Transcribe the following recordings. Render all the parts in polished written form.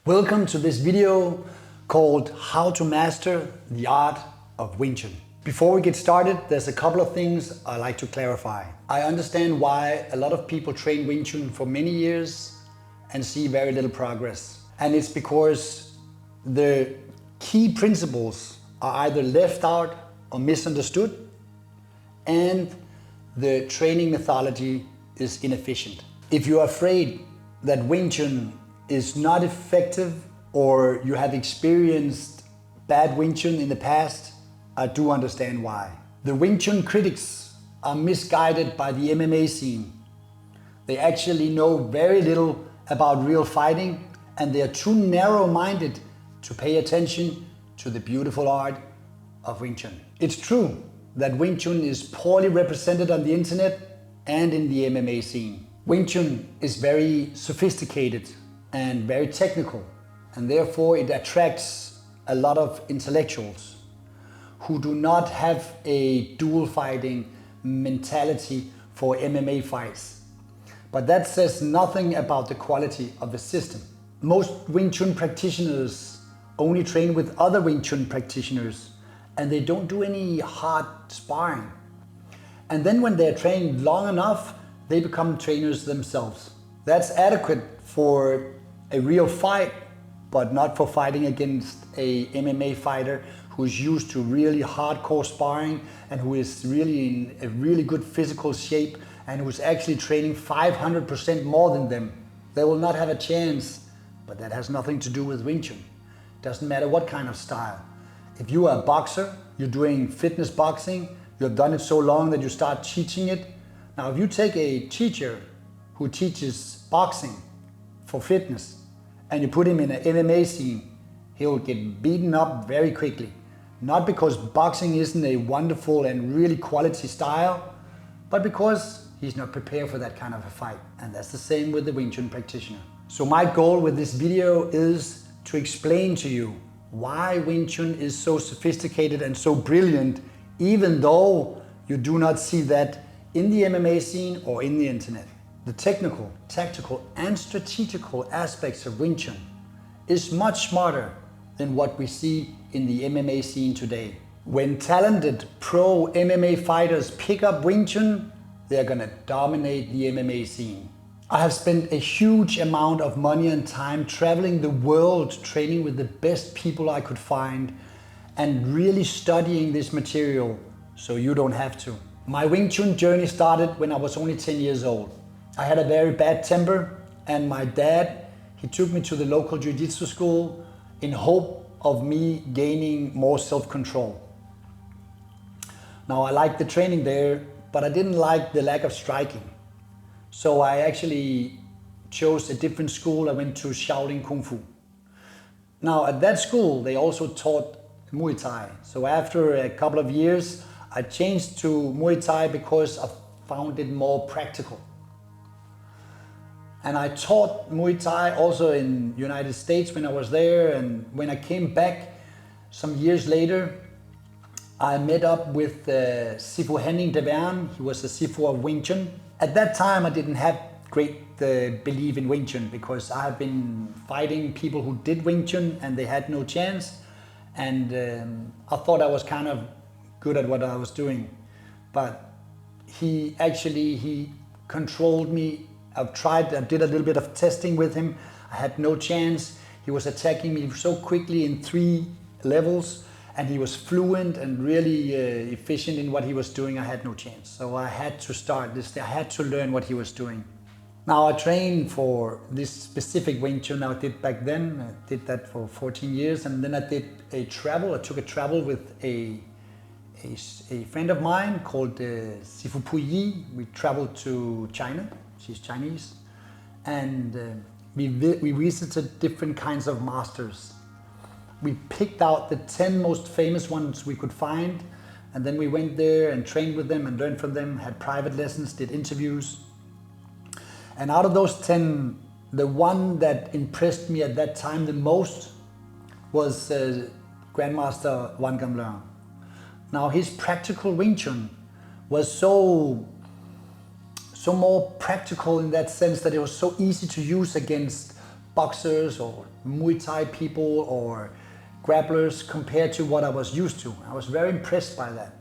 Welcome to this video called How to Master the Art of Wing Chun. Before we get started, there's a couple of things I'd like to clarify. I understand why a lot of people train Wing Chun for many years and see very little progress. And it's because the key principles are either left out or misunderstood, and the training methodology is inefficient. If you're afraid that Wing Chun is not effective or you have experienced bad Wing Chun in the past, I do understand why. The Wing Chun critics are misguided by the MMA scene. They actually know very little about real fighting, and they are too narrow-minded to pay attention to the beautiful art of Wing Chun. It's true that Wing Chun is poorly represented on the internet and in the MMA scene. Wing Chun is very sophisticated and very technical, and therefore it attracts a lot of intellectuals who do not have a dual fighting mentality for MMA fights. But that says nothing about the quality of the system. Most Wing Chun practitioners only train with other Wing Chun practitioners, and they don't do any hard sparring. And then when they're trained long enough, they become trainers themselves. That's adequate for a real fight, but not for fighting against a MMA fighter who's used to really hardcore sparring and who is really in a really good physical shape and who's actually training 500% more than them. They will not have a chance, but that has nothing to do with Wing Chun. Doesn't matter what kind of style. If you are a boxer, you're doing fitness boxing, you have done it so long that you start teaching it. Now, if you take a teacher who teaches boxing for fitness and you put him in an MMA scene, he'll get beaten up very quickly. Not because boxing isn't a wonderful and really quality style, but because he's not prepared for that kind of a fight. And that's the same with the Wing Chun practitioner. So my goal with this video is to explain to you why Wing Chun is so sophisticated and so brilliant, even though you do not see that in the MMA scene or in the internet. The technical, tactical, and strategical aspects of Wing Chun is much smarter than what we see in the MMA scene today. When talented pro MMA fighters pick up Wing Chun, they're gonna dominate the MMA scene. I have spent a huge amount of money and time traveling the world, training with the best people I could find, and really studying this material so you don't have to. My Wing Chun journey started when I was only 10 years old. I had a very bad temper, and my dad, he took me to the local jiu-jitsu school in hope of me gaining more self-control. Now, I liked the training there, but I didn't like the lack of striking. So I actually chose a different school. I went to Shaolin Kung Fu. Now, at that school, they also taught Muay Thai. So after a couple of years, I changed to Muay Thai because I found it more practical. And I taught Muay Thai also in United States when I was there, and when I came back some years later, I met up with Sifu Henning de Verne. He was a Sifu of Wing Chun. At that time, I didn't have great belief in Wing Chun because I have been fighting people who did Wing Chun and they had no chance. And I thought I was kind of good at what I was doing. But he controlled me. I did a little bit of testing with him. I had no chance. He was attacking me so quickly in 3 levels, and he was fluent and really efficient in what he was doing. I had no chance. So I had to start this. I had to learn what he was doing. Now I trained for this specific Wing Chun I did back then. I did that for 14 years, and then I did a travel. I took a travel with a friend of mine called Sifu Puyi. We traveled to China. She's Chinese, and we visited different kinds of masters. We picked out the 10 most famous ones we could find, and then we went there and trained with them and learned from them, had private lessons, did interviews. And out of those 10, the one that impressed me at that time the most was Grandmaster Wan Gamleung. Now, his practical Wing Chun was so more practical in that sense that it was so easy to use against boxers or Muay Thai people or grapplers compared to what I was used to. I was very impressed by that.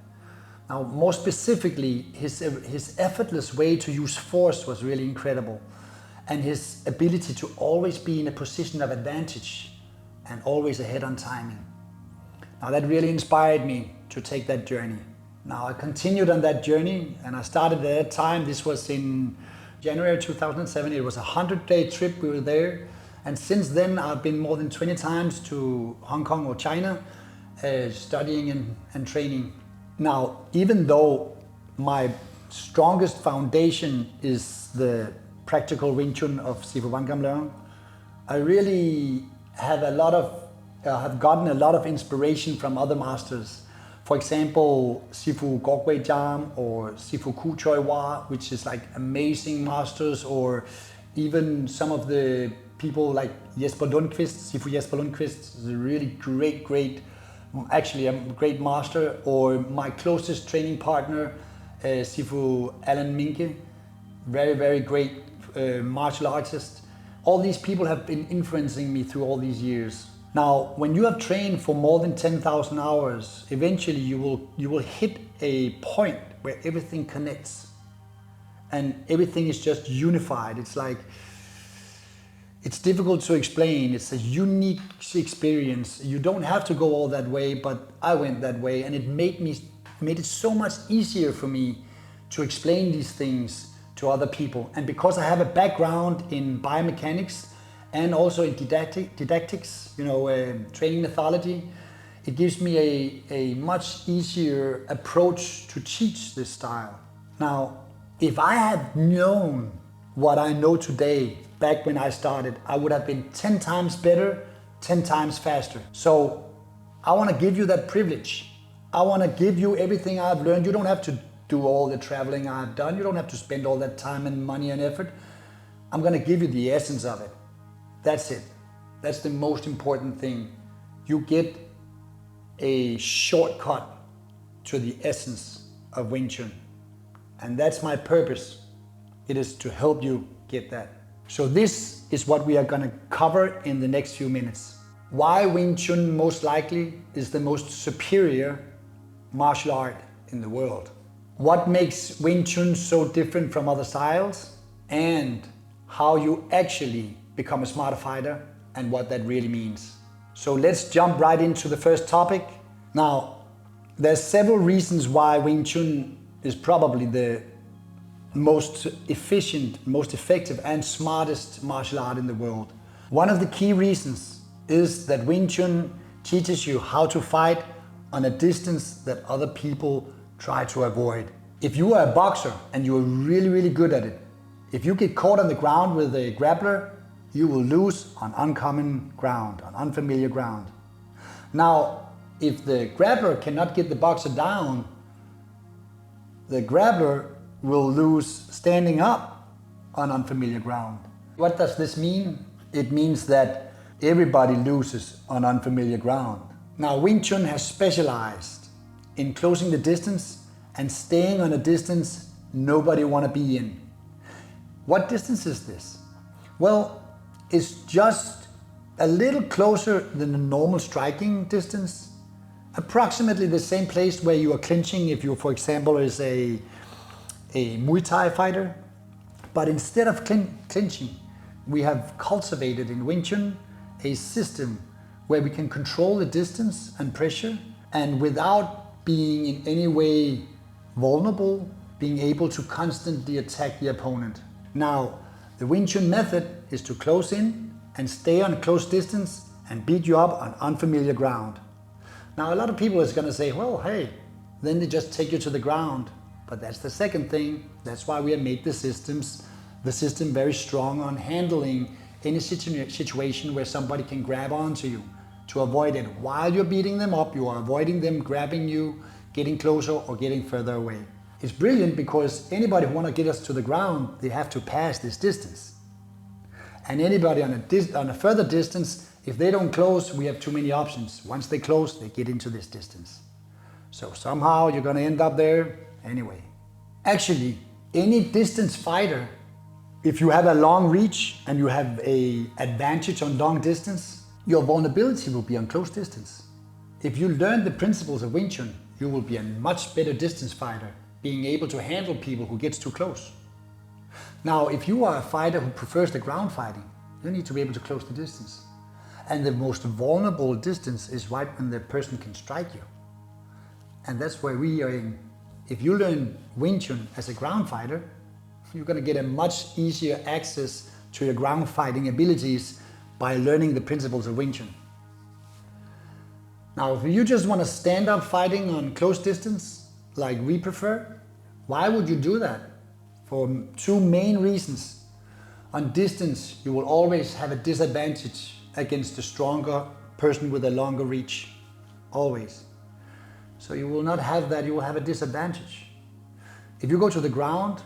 Now, more specifically, his effortless way to use force was really incredible, and his ability to always be in a position of advantage and always ahead on timing. Now, that really inspired me to take that journey. Now, I continued on that journey, and I started at that time. This was in January 2007. It was a 100-day trip. We were there, and since then I've been more than 20 times to Hong Kong or China, studying and training. Now, even though my strongest foundation is the practical Wing Chun of Sifu Van Kam Leung, I really have gotten a lot of inspiration from other masters. For example, Sifu Gok Wei Jam or Sifu Ku Choi Wa, which is like amazing masters, or even some of the people like Jesper Lundqvist. Sifu Jesper Lundqvist is a really great, actually a great master. Or my closest training partner, Sifu Alan Minke, very great martial artist. All these people have been influencing me through all these years. Now, when you have trained for more than 10,000 hours, eventually you will hit a point where everything connects and everything is just unified. It's difficult to explain. It's a unique experience. You don't have to go all that way, but I went that way, and it made it so much easier for me to explain these things to other people. And because I have a background in biomechanics and also in didactics, training methodology, it gives me a much easier approach to teach this style. Now, if I had known what I know today back when I started, I would have been 10 times better, 10 times faster. So I want to give you that privilege. I want to give you everything I've learned. You don't have to do all the traveling I've done. You don't have to spend all that time and money and effort. I'm going to give you the essence of it. That's it. That's the most important thing. You get a shortcut to the essence of Wing Chun. And that's my purpose. It is to help you get that. So this is what we are going to cover in the next few minutes. Why Wing Chun most likely is the most superior martial art in the world. What makes Wing Chun so different from other styles, and how you actually become a smarter fighter and what that really means. So let's jump right into the first topic. Now, there's several reasons why Wing Chun is probably the most efficient, most effective and smartest martial art in the world. One of the key reasons is that Wing Chun teaches you how to fight on a distance that other people try to avoid. If you are a boxer and you are really good at it, if you get caught on the ground with a grappler, you will lose on uncommon ground, on unfamiliar ground. Now, if the grappler cannot get the boxer down, the grappler will lose standing up on unfamiliar ground. What does this mean? It means that everybody loses on unfamiliar ground. Now, Wing Chun has specialized in closing the distance and staying on a distance nobody want to be in. What distance is this? Well, it's just a little closer than the normal striking distance. Approximately the same place where you are clinching if you, for example, is a Muay Thai fighter. But instead of clinching, we have cultivated in Wing Chun a system where we can control the distance and pressure, and without being in any way vulnerable, being able to constantly attack the opponent. Now, the Wing Chun method is to close in and stay on close distance and beat you up on unfamiliar ground. Now, a lot of people is going to say, well, hey, then they just take you to the ground. But that's the second thing. That's why we have made the system very strong on handling any situation where somebody can grab onto you, to avoid it. While you're beating them up, you are avoiding them grabbing you, getting closer or getting further away. It's brilliant because anybody who want to get us to the ground, they have to pass this distance. And anybody on a further distance, if they don't close, we have too many options. Once they close, they get into this distance. So somehow you're going to end up there anyway. Actually, any distance fighter If you have a long reach and you have an advantage on long distance, your vulnerability will be on close distance. If you learn the principles of Wing Chun, you will be a much better distance fighter, being able to handle people who gets too close. Now, if you are a fighter who prefers the ground fighting, you need to be able to close the distance. And the most vulnerable distance is right when the person can strike you. And that's where we are in. If you learn Wing Chun as a ground fighter, you're going to get a much easier access to your ground fighting abilities by learning the principles of Wing Chun. Now, if you just want to stand up fighting on close distance, like we prefer, why would you do that? For two main reasons. On distance, you will always have a disadvantage against the stronger person with a longer reach. Always. So you will not have that, you will have a disadvantage. If you go to the ground,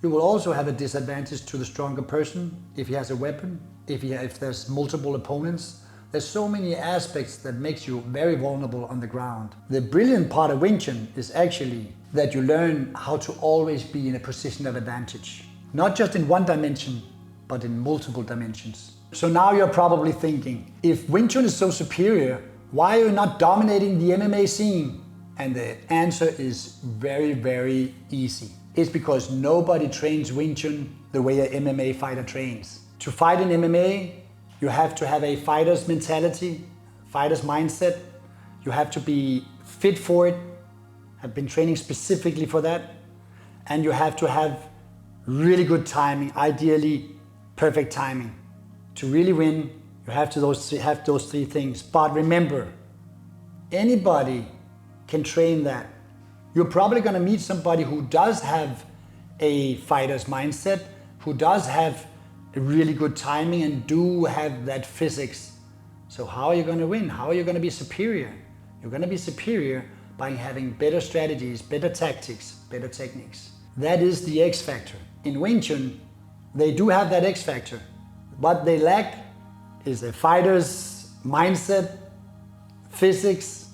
you will also have a disadvantage to the stronger person if he has a weapon, if there's multiple opponents. There's so many aspects that makes you very vulnerable on the ground. The brilliant part of Wing Chun is actually that you learn how to always be in a position of advantage. Not just in one dimension, but in multiple dimensions. So now you're probably thinking, if Wing Chun is so superior, why are you not dominating the MMA scene? And the answer is very, very easy. It's because nobody trains Wing Chun the way an MMA fighter trains. To fight in MMA, you have to have a fighter's mentality, fighter's mindset. You have to be fit for it, have been training specifically for that. And you have to have really good timing, ideally perfect timing. To really win, you have to have those three things. But remember, anybody can train that. You're probably going to meet somebody who does have a fighter's mindset, who does have a really good timing and do have that physics. So how are you going to win? How are you going to be superior? You're going to be superior by having better strategies, better tactics, better techniques. That is the X factor. In Wing Chun, they do have that X factor. What they lack is a fighter's mindset, physics,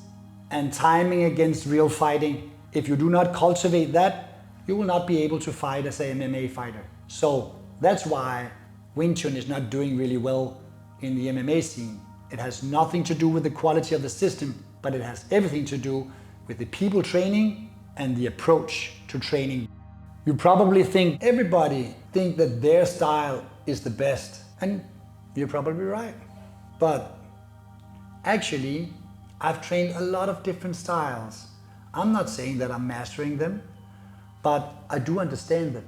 and timing against real fighting. If you do not cultivate that, you will not be able to fight as an MMA fighter. So that's why Wing Chun is not doing really well in the MMA scene. It has nothing to do with the quality of the system, but it has everything to do with the people training and the approach to training. You probably think everybody think that their style is the best, and you're probably right. But actually, I've trained a lot of different styles. I'm not saying that I'm mastering them, but I do understand them.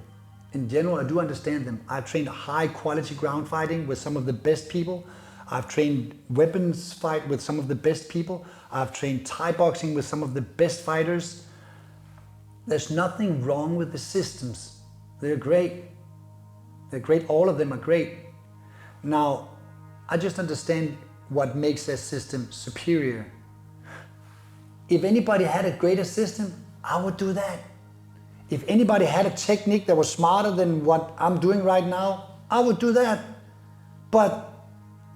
In general, I do understand them. I've trained high quality ground fighting with some of the best people. I've trained weapons fight with some of the best people. I've trained Thai boxing with some of the best fighters. There's nothing wrong with the systems. They're great. They're great. All of them are great. Now, I just understand what makes their system superior. If anybody had a greater system, I would do that. If anybody had a technique that was smarter than what I'm doing right now, I would do that. But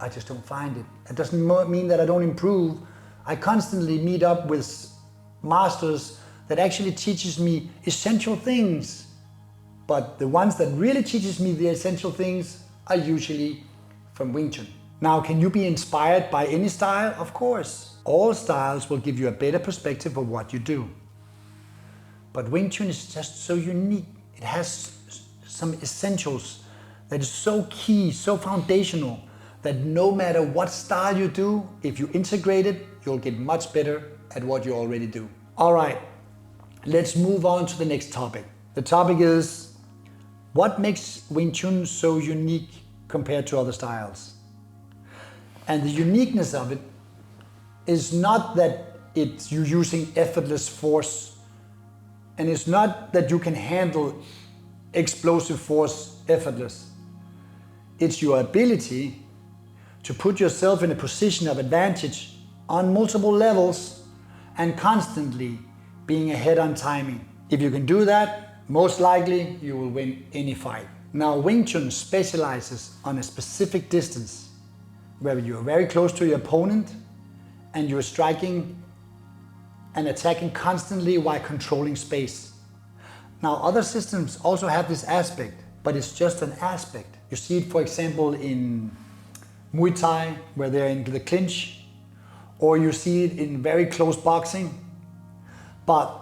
I just don't find it. It doesn't mean that I don't improve. I constantly meet up with masters that actually teaches me essential things. But the ones that really teaches me the essential things are usually from Wing Chun. Now, can you be inspired by any style? Of course. All styles will give you a better perspective of what you do. But Wing Chun is just so unique. It has some essentials that is so key, so foundational, that no matter what style you do, if you integrate it, you'll get much better at what you already do. All right, let's move on to the next topic. The topic is, what makes Wing Chun so unique compared to other styles? And the uniqueness of it is not that it's you using effortless force, and it's not that you can handle explosive force effortless. It's your ability to put yourself in a position of advantage on multiple levels and constantly being ahead on timing. If you can do that, most likely you will win any fight. Now, Wing Chun specializes on a specific distance where you are very close to your opponent and you're striking and attacking constantly while controlling space. Now, other systems also have this aspect, but it's just an aspect. You see it, for example, in Muay Thai, where they're in the clinch, or you see it in very close boxing. But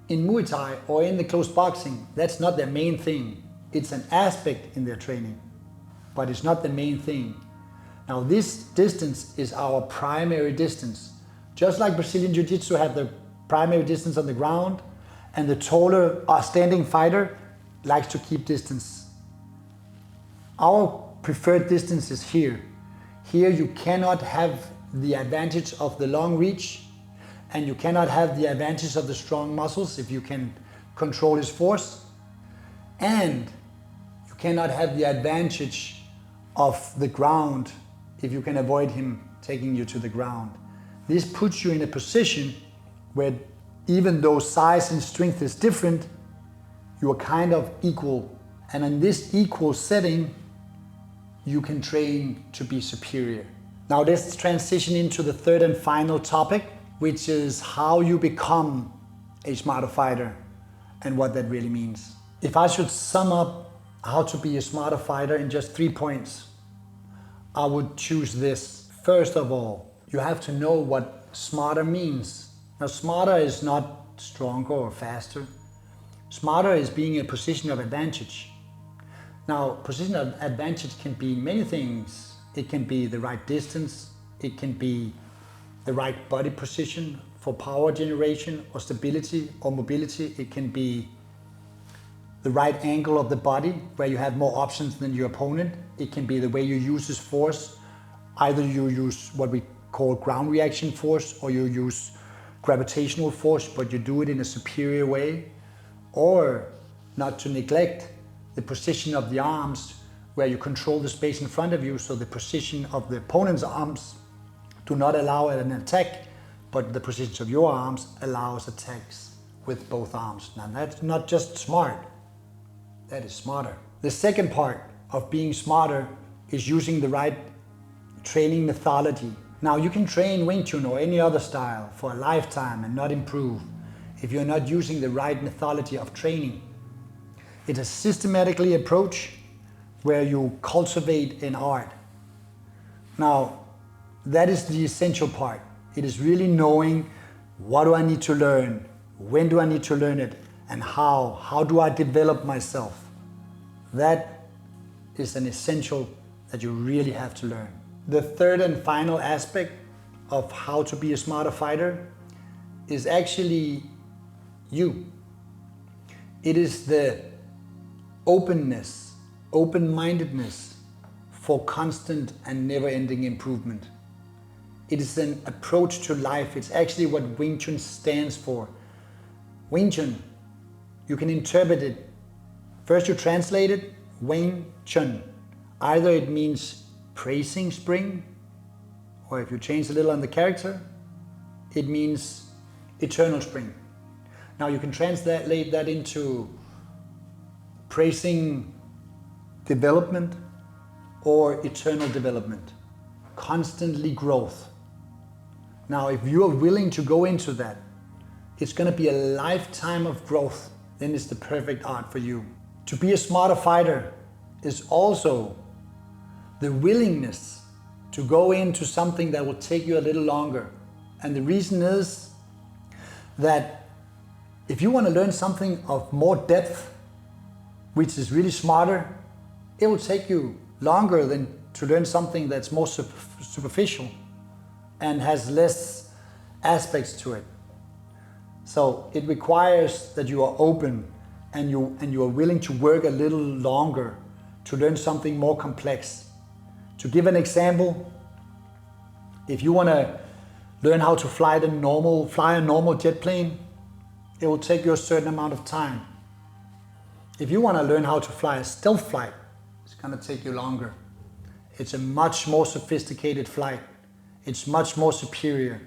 in Muay Thai or in the close boxing, that's not their main thing. It's an aspect in their training, but it's not the main thing. Now this distance is our primary distance. Just like Brazilian Jiu-Jitsu have the primary distance on the ground, and the taller standing fighter likes to keep distance. Our preferred distance is here. Here you cannot have the advantage of the long reach, and you cannot have the advantage of the strong muscles if you can control his force, and you cannot have the advantage of the ground if you can avoid him taking you to the ground. This puts you in a position where even though size and strength is different, you are kind of equal. And in this equal setting, you can train to be superior. Now let's transition into the third and final topic, which is how you become a smarter fighter and what that really means. If I should sum up how to be a smarter fighter in just 3 points, I would choose this. First of all, you have to know what smarter means. Now, smarter is not stronger or faster. Smarter is being in a position of advantage. Now, position of advantage can be many things. It can be the right distance. It can be the right body position for power generation or stability or mobility. It can be the right angle of the body where you have more options than your opponent. It can be the way you use his force. Either you use what we call ground reaction force, or you use gravitational force, but you do it in a superior way. Or, not to neglect, the position of the arms, where you control the space in front of you, so the position of the opponent's arms do not allow an attack, but the positions of your arms allows attacks with both arms. Now that's not just smart, that is smarter. The second part of being smarter is using the right training methodology. Now you can train Wing Chun or any other style for a lifetime and not improve if you're not using the right methodology of training. It's a systematically approach where you cultivate an art. Now that is the essential part. It is really knowing what do I need to learn, when do I need to learn it, and how do I develop myself. That is an essential that you really have to learn. The third and final aspect of how to be a smarter fighter is actually you. It is the openness, open-mindedness for constant and never-ending improvement. It is an approach to life. It's actually what Wing Chun stands for. Wing Chun, you can interpret it. First you translate it, Wing Chun. Either it means praising spring, or if you change a little on the character, it means eternal spring. Now you can translate that into praising development or eternal development, constantly growth. Now if you are willing to go into that, it's going to be a lifetime of growth. Then it's the perfect art for you. To be a smarter fighter is also the willingness to go into something that will take you a little longer. And the reason is that if you want to learn something of more depth, which is really smarter, it will take you longer than to learn something that's more superficial and has less aspects to it. So it requires that you are open and you are willing to work a little longer to learn something more complex. To give an example, if you want to learn how to fly a normal jet plane, it will take you a certain amount of time. If you want to learn how to fly a stealth flight, it's going to take you longer. It's a much more sophisticated flight. It's much more superior.